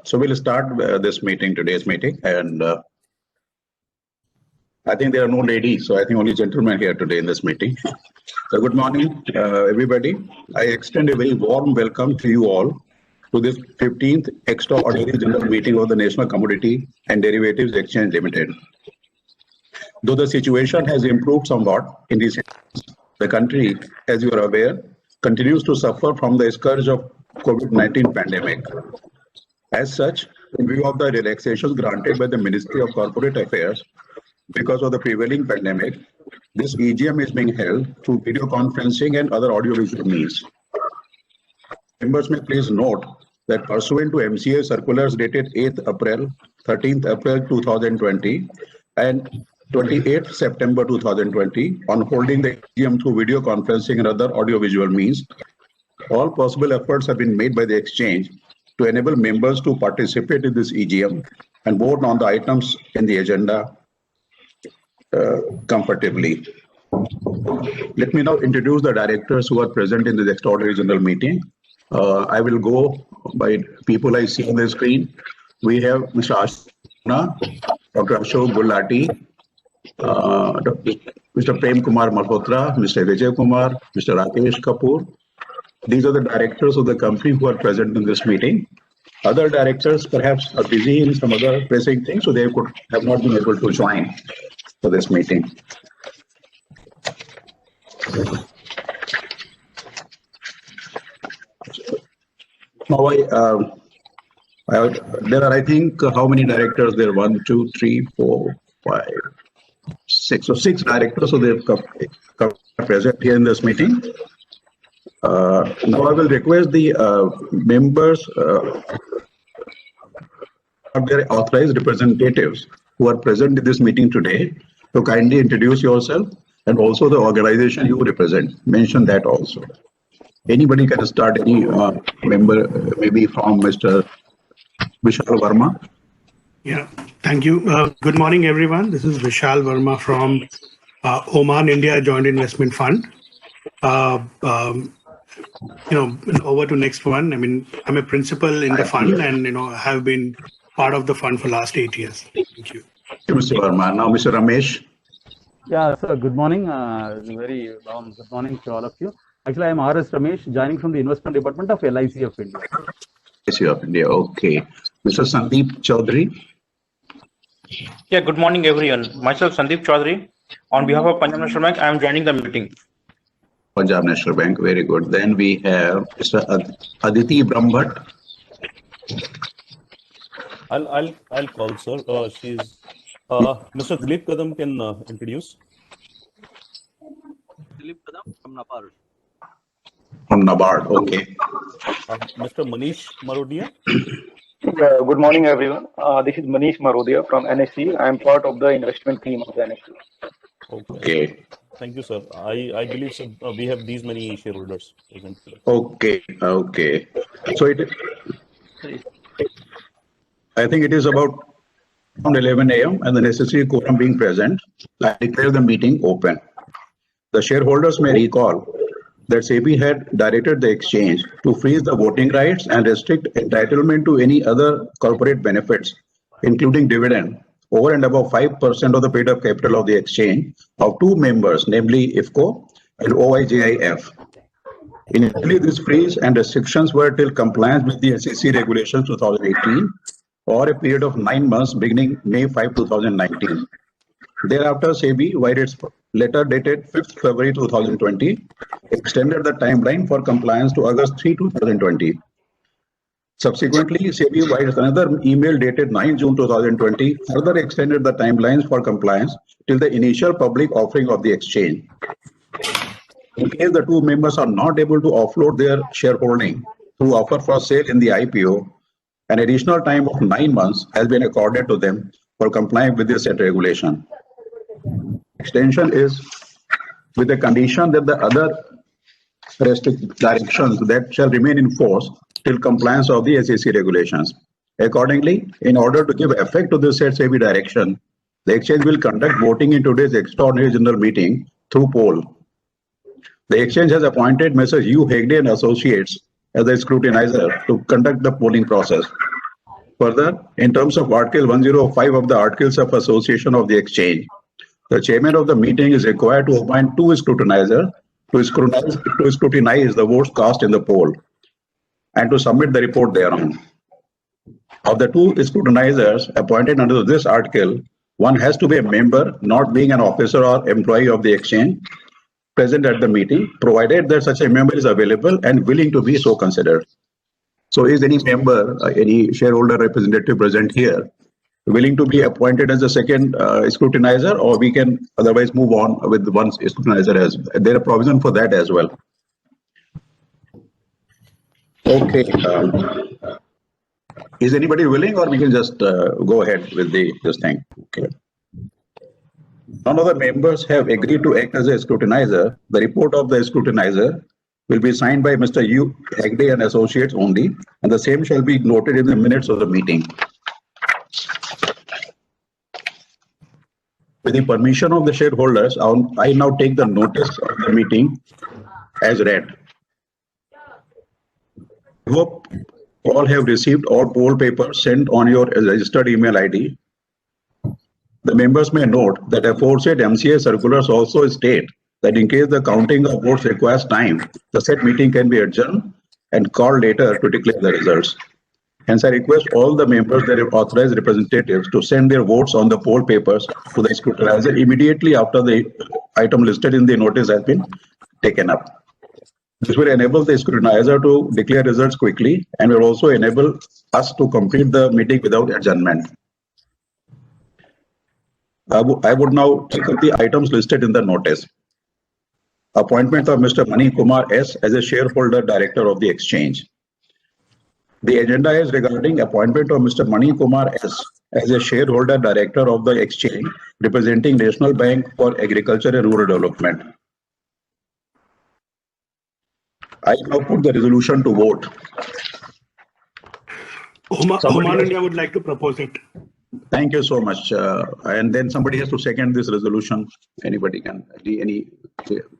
So we'll start today's meeting, and I think there are no ladies, so I think only gentlemen here today in this meeting. So good morning, everybody. I extend a very warm welcome to you all to this 15th Extraordinary General Meeting of the National Commodity and Derivatives Exchange Limited. Though the situation has improved somewhat in recent years, the country, as you are aware, continues to suffer from the scourge of COVID-19 pandemic. As such, in view of the relaxations granted by the Ministry of Corporate Affairs because of the prevailing pandemic, this EGM is being held through video conferencing and other audiovisual means. Members may please note that pursuant to MCA circulars dated 8th April, 13th April 2020 and 28th September 2020 on holding the EGM through video conferencing and other audiovisual means, all possible efforts have been made by the exchange to enable members to participate in this EGM and vote on the items in the agenda comfortably. Let me now introduce the directors who are present in this extraordinary general meeting. I will go by people I see on the screen. We have Mr. Ashish, Dr. Ashok Gulati, Mr. Prem Kumar Malhotra, Mr. Vijay Kumar, Mr. Rakesh Kapoor. These are the directors of the company who are present in this meeting. Other directors perhaps are busy in some other pressing things, so they could have not been able to join for this meeting. Now, there are, I think, how many directors there? 1, 2, 3, 4, 5, 6. So 6 directors, so they've come present here in this meeting. Now I will request the members of their authorized representatives who are present in this meeting today to kindly introduce yourself and also the organization you represent. Mention that also. Anybody can start, any member, maybe from Mr. Vishal Verma. Yeah, thank you. Good morning, everyone. This is Vishal Verma from Oman India Joint Investment Fund. Over to next one. I mean, I'm a principal in the fund and, have been part of the fund for last 8 years. Thank you. Thank you, Mr. Verma. Now, Mr. Ramesh. Yeah, sir. Good morning. Very warm good morning to all of you. Actually, I am R.S. Ramesh, joining from the Investment Department of LIC of India. LIC of India, okay. Mr. Sandeep Chaudhary. Yeah, good morning, everyone. Myself, Sandeep Chaudhary. On behalf of Punjab National Bank, I am joining the meeting. Punjab National Bank, very good. Then we have Mr. Aditi Brahmbhatt. I'll call, sir. She's Mr. Dilip Kadam can introduce. Dilip Kadam from NABARD. From NABARD, okay. Mr. Manish Marodia. Good morning, everyone. This is Manish Marodia from NSE. I am part of the investment team of the NSE. Okay. Thank you, sir. I believe so, we have these many shareholders present. Okay. So I think it is about around 11 a.m. and the necessary quorum being present. I declare the meeting open. The shareholders may recall that SEBI had directed the exchange to freeze the voting rights and restrict entitlement to any other corporate benefits, including dividend, over and above 5% of the paid-up capital of the exchange of 2 members, namely IFCO and OIGIF. Initially, this freeze and restrictions were till compliance with the SEC regulations 2018 or a period of 9 months beginning May 5, 2019. Thereafter, SEBI, via its letter dated 5th February 2020, extended the timeline for compliance to August 3, 2020. Subsequently, SEBI, via another email dated 9 June 2020, further extended the timelines for compliance till the initial public offering of the exchange. In case the 2 members are not able to offload their shareholding through offer for sale in the IPO, an additional time of 9 months has been accorded to them for complying with the said regulation. Extension is with the condition that the other directions that shall remain in force till compliance of the SEC regulations. Accordingly, in order to give effect to this said SEBI direction, the exchange will conduct voting in today's extraordinary general meeting through poll. The exchange has appointed Messrs. U. Hegde and Associates as the scrutinizer to conduct the polling process. Further, in terms of Article 105 of the Articles of Association of the Exchange, the chairman of the meeting is required to appoint two scrutinizers to scrutinize the votes cast in the poll and to submit the report thereon. Of the two scrutinizers appointed under this article, one has to be a member, not being an officer or employee of the exchange, present at the meeting, provided that such a member is available and willing to be so considered. So is any member, any shareholder representative present here, willing to be appointed as a second scrutinizer, or we can otherwise move on with one scrutinizer as there are provision for that as well? Okay. Is anybody willing, or we can just go ahead with this thing? Okay. None of the members have agreed to act as a scrutinizer. The report of the scrutinizer will be signed by Mr. U. Hegde and Associates only, and the same shall be noted in the minutes of the meeting. With the permission of the shareholders, I now take the notice of the meeting as read. I hope all have received all poll papers sent on your registered email ID. The members may note that aforesaid MCA circulars also state that in case the counting of votes requires time, the said meeting can be adjourned and called later to declare the results. Hence, I request all the members, their authorized representatives, to send their votes on the poll papers to the scrutinizer immediately after the item listed in the notice has been taken up. This will enable the scrutinizer to declare results quickly and will also enable us to complete the meeting without adjournment. I would now take up the items listed in the notice. Appointment of Mr. Mani Kumar S. as a shareholder director of the exchange. The agenda is regarding appointment of Mr. Mani Kumar S. as a shareholder director of the exchange representing National Bank for Agriculture and Rural Development. I now put the resolution to vote. Oman India would like to propose it. Thank you so much. And then somebody has to second this resolution. Anybody can, any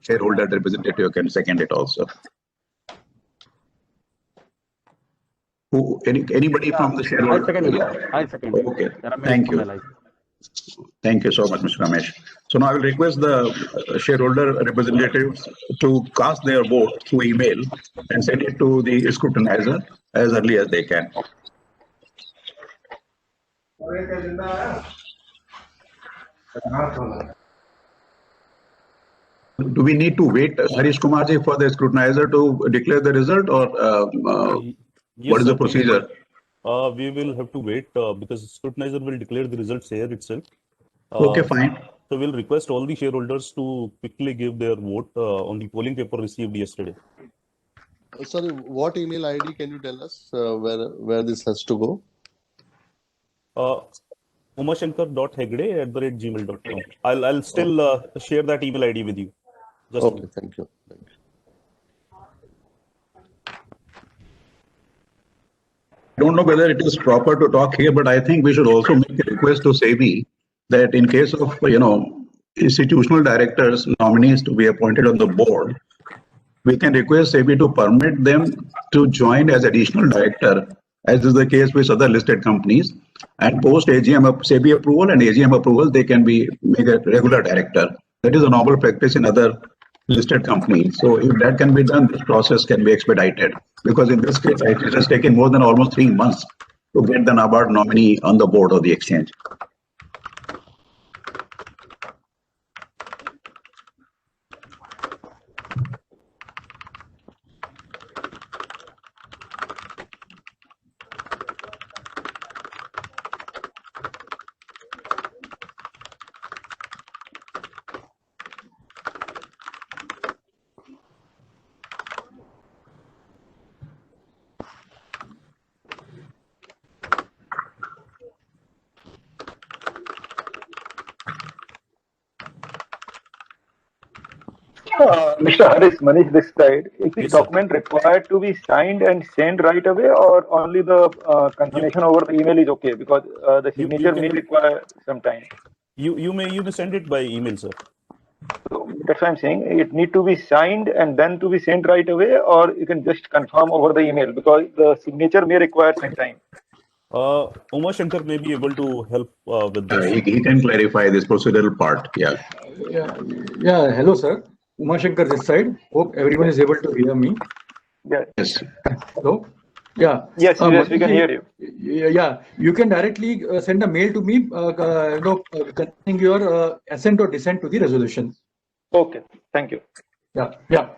shareholder representative can second it also. Anybody from the shareholder? I second it. I second it. Okay, thank you. Thank you so much, Mr. Ramesh. So now I will request the shareholder representatives to cast their vote through email and send it to the scrutinizer as early as they can. Do we need to wait, Harish Kumarji, for the scrutinizer to declare the result, or Yes, what is the sir, procedure? we will have to wait because scrutinizer will declare the results here itself. Okay, fine. So we'll request all the shareholders to quickly give their vote on the polling paper received yesterday. Sorry, what email ID can you tell us where this has to go? umashankar.hegde@gmail.com. I'll still share that email ID with you. Just Okay, thank you. Thank you. I don't know whether it is proper to talk here, but I think we should also make a request to SEBI that in case of, institutional directors, nominees to be appointed on the board, we can request SEBI to permit them to join as additional director, as is the case with other listed companies, and post AGM SEBI approval and AGM approval, they can be made a regular director. That is a normal practice in other listed companies. So if that can be done, this process can be expedited. Because in this case, it has taken more than almost 3 months to get the NABARD nominee on the board of the exchange. Mr. Harish, Manish this side, is the Yes, sir. document required to be signed and sent right away, or only the confirmation over the email is okay? Because the You signature can- may require some time. You may send it by email, sir. So that's why I'm saying it need to be signed and then to be sent right away, or you can just confirm over the email, because the signature may require some time. Uma Shankar may be able to help with this. He can clarify this procedural part. Yeah. Yeah. Hello, sir. Uma Shankar this side. Hope everyone is able to hear me. Yeah. Yes. Hello. Yeah. Yes, yes, we can hear you. Yeah. You can directly send a mail to me, containing your assent or dissent to the resolution. Okay, thank you. Yeah. Yeah.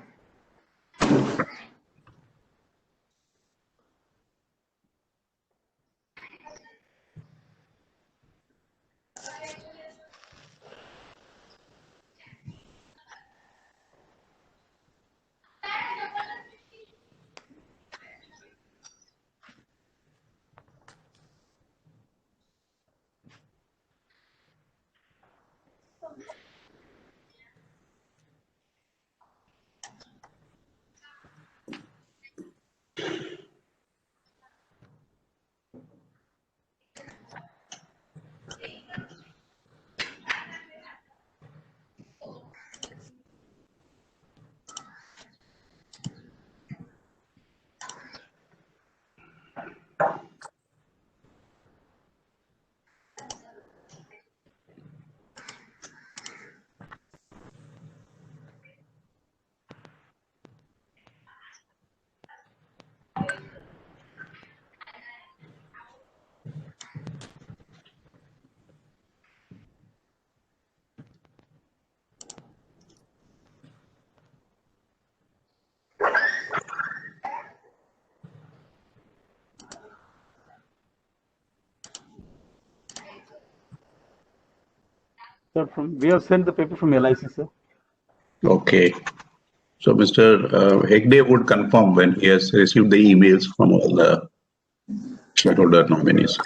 Sir, we have sent the paper from LIC, sir. Okay. So Mr. Hegde would confirm when he has received the emails from all the shareholder nominees.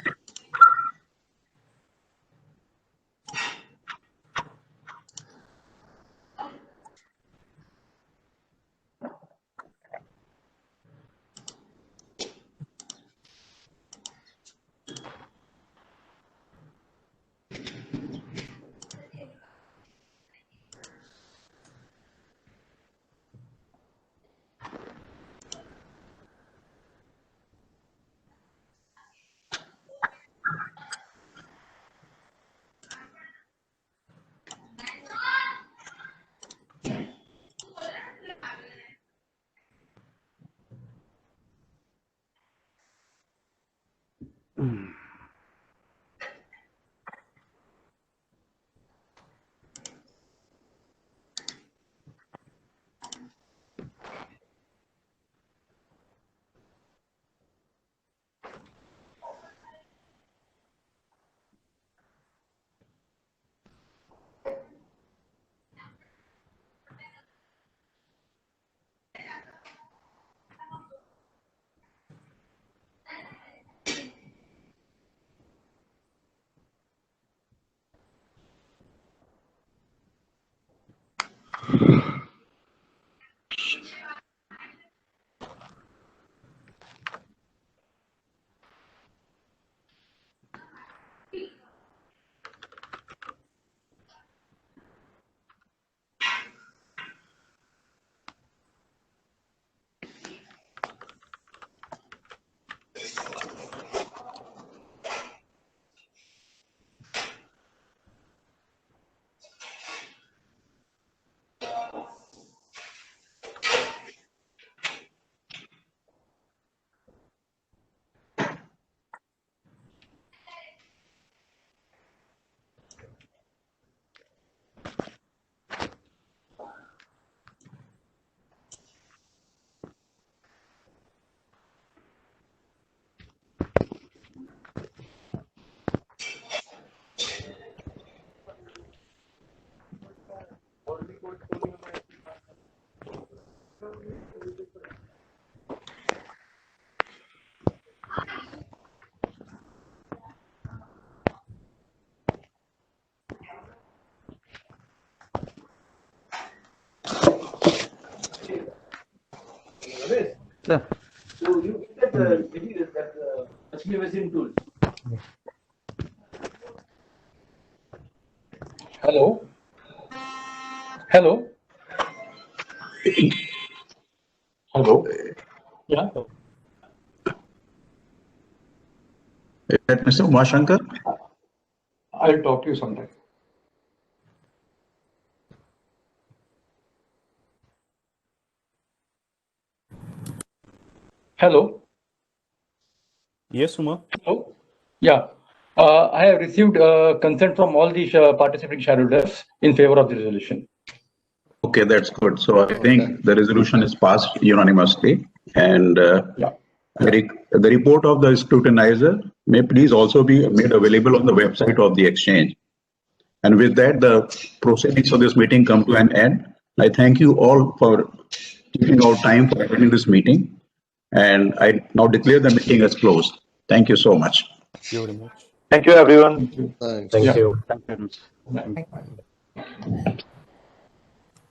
Sir. So you get that material, that HPMSN tool. Hello. Hello. Hello. Yeah. Is that Mr. Umashankar? I'll talk to you sometime. Hello. Yes, Uma. Hello. Yeah. I have received consent from all the participating shareholders in favor of the resolution. Okay, that's good. So I think the resolution is passed unanimously, and Yeah. the report of the scrutinizer may please also be made available on the website of the exchange. And with that, the proceedings of this meeting come to an end. I thank you all for taking out time for attending this meeting, and I now declare the meeting as closed. Thank you so much. Thank you very much. Thank you, everyone. Thank you. Thanks. Thank Yeah. you. Thank you very much.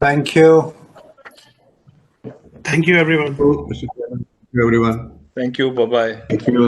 Thank you. Thank you, everyone. Mr. Chairman. Thank you, everyone. Thank you. Bye-bye. Thank you.